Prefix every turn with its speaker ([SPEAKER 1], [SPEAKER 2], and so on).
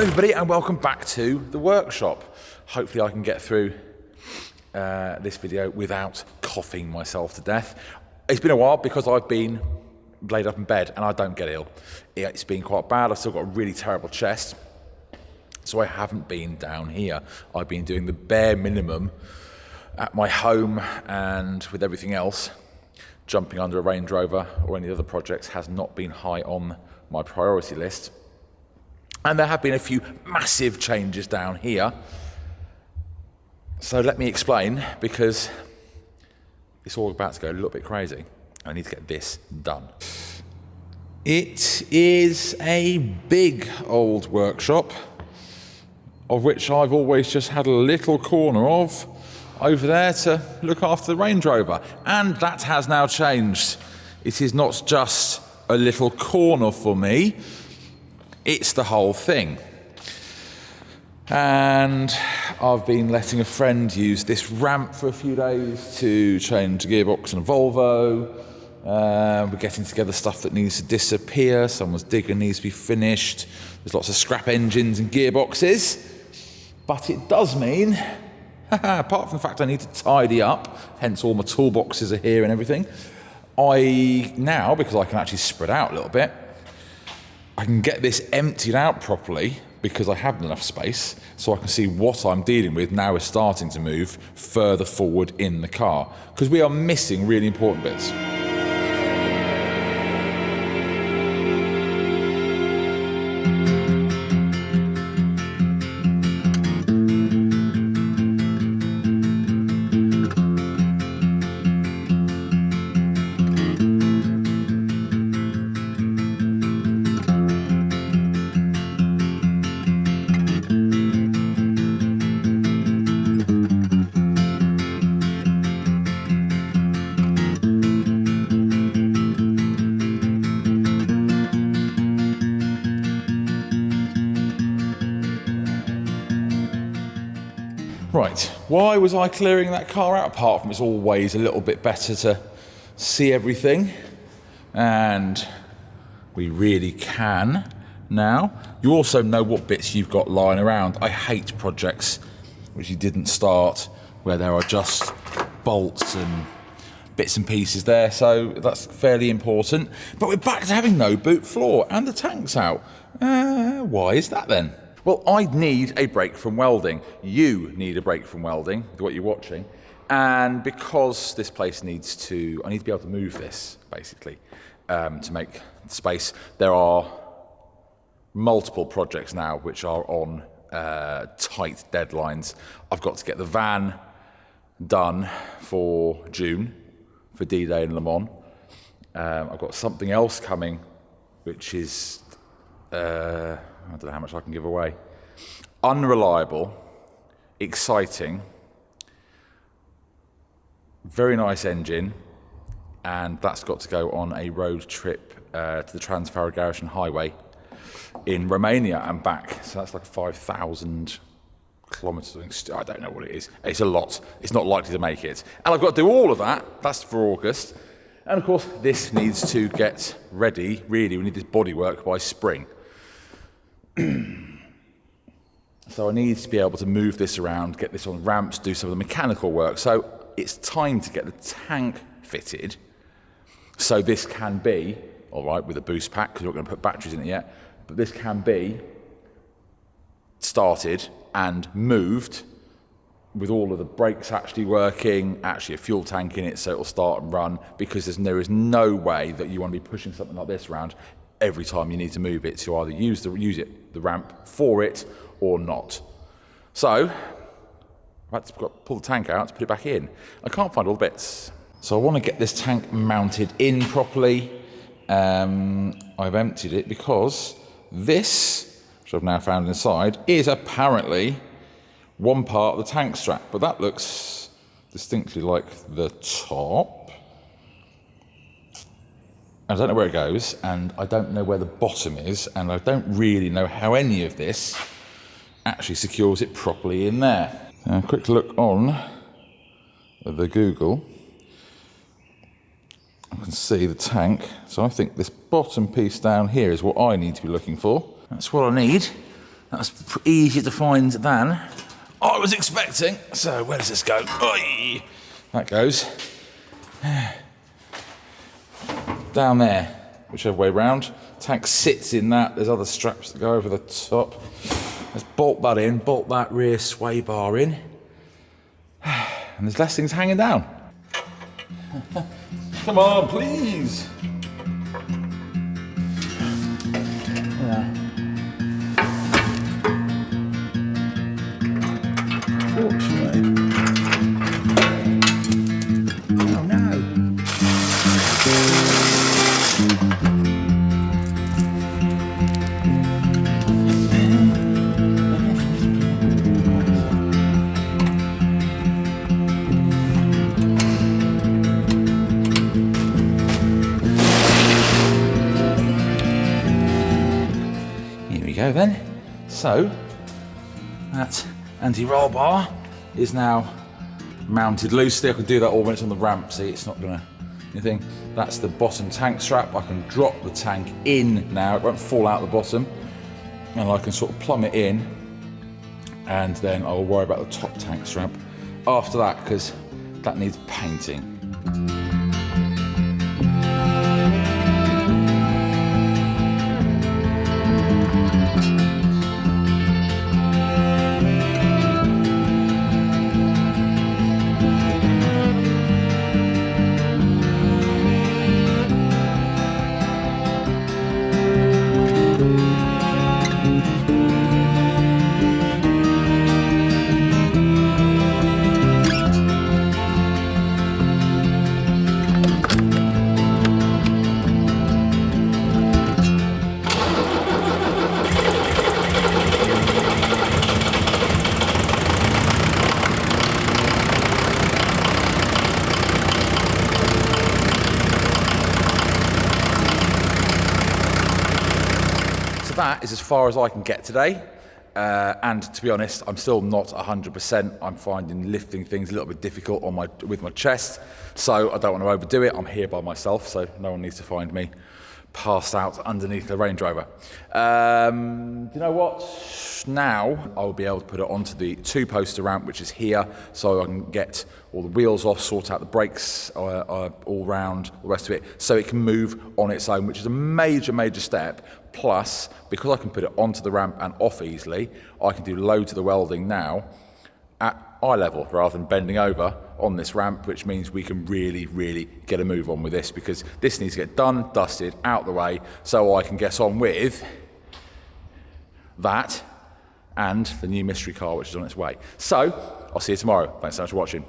[SPEAKER 1] Hello everybody and welcome back to the workshop. Hopefully I can get through this video without coughing myself to death. It's been a while because I've been laid up in bed and I don't get ill. It's been quite bad. I've still got a really terrible chest, so I haven't been down here. I've been doing the bare minimum at my home, and with everything else, jumping under a Range Rover or any other projects has not been high on my priority list. And there have been a few massive changes down here. So let me explain, because it's all about to go a little bit crazy. I need to get this done. It is a big old workshop, of which I've always just had a little corner of over there to look after the Range Rover. And that has now changed. It is not just a little corner for me, it's the whole thing. And I've been letting a friend use this ramp for a few days to change the gearbox in a Volvo. We're getting together stuff that needs to disappear. Someone's digger needs to be finished. There's lots of scrap engines and gearboxes. But it does mean, apart from the fact I need to tidy up, hence all my toolboxes are here and everything, I now, because I can actually spread out a little bit, I can get this emptied out properly because I have enough space, so I can see what I'm dealing with now is starting to move further forward in the car, because we are missing really important bits. Right, why was I clearing that car out? Apart from it's always a little bit better to see everything, and we really can now. You also know what bits you've got lying around. I hate projects which you didn't start, where there are just bolts and bits and pieces there, so that's fairly important. But we're back to having no boot floor, and the tank's out. Why is that then? Well, I need a break from welding. You need a break from welding, with what you're watching. And because this place needs to, I need to be able to move this, basically, to make space. There are multiple projects now which are on tight deadlines. I've got to get the van done for June, for D-Day in Le Mans. I've got something else coming, which is, I don't know how much I can give away. Unreliable, exciting, very nice engine, and that's got to go on a road trip to the Trans-Faragarischen Highway in Romania and back. So that's like 5,000 kilometres. I don't know what it is. It's a lot. It's not likely to make it. And I've got to do all of that. That's for August. And of course, this needs to get ready. Really, we need this bodywork by spring. So I need to be able to move this around, get this on ramps, do some of the mechanical work. So it's time to get the tank fitted, so this can be, all right, with a boost pack, because we're not going to put batteries in it yet, but this can be started and moved with all of the brakes actually working, actually a fuel tank in it so it'll start and run, because there is no way that you want to be pushing something like this around every time you need to move it, to either use the ramp for it or not. So I've had to pull the tank out to put it back in. I can't find all the bits. So I want to get this tank mounted in properly. I've emptied it because this, which I've now found inside, is apparently one part of the tank strap, but that looks distinctly like the top. I don't know where it goes, and I don't know where the bottom is, and I don't really know how any of this actually secures it properly in there. Now, a quick look on the Google. I can see the tank, so I think this bottom piece down here is what I need to be looking for. That's what I need. That's easier to find than I was expecting. So where does this go? Oy! That goes down there, whichever way round. Tank sits in that. There's other straps that go over the top. Let's bolt that in, bolt that rear sway bar in. And there's less things hanging down. Come on, please. Yeah. Fortunately. Oh no. Then, so that anti-roll bar is now mounted loosely. I can do that all when it's on the ramp, see, it's not gonna anything. That's the bottom tank strap. I can drop the tank in now, it won't fall out the bottom, and I can sort of plumb it in, and then I'll worry about the top tank strap after that, because that needs painting. That is as far as I can get today, and to be honest, I'm still not 100%. I'm finding lifting things a little bit difficult with my chest, so I don't want to overdo it. I'm here by myself, so no one needs to find me passed out underneath the Range Rover. You know what? Now I'll be able to put it onto the two-poster ramp, which is here, so I can get all the wheels off, sort out the brakes all round, the rest of it, so it can move on its own, which is a major, major step. Plus, because I can put it onto the ramp and off easily, I can do loads of the welding now at eye level rather than bending over on this ramp, which means we can really, really get a move on with this, because this needs to get done, dusted, out the way, so I can get on with that and the new mystery car, which is on its way. So, I'll see you tomorrow. Thanks so much for watching.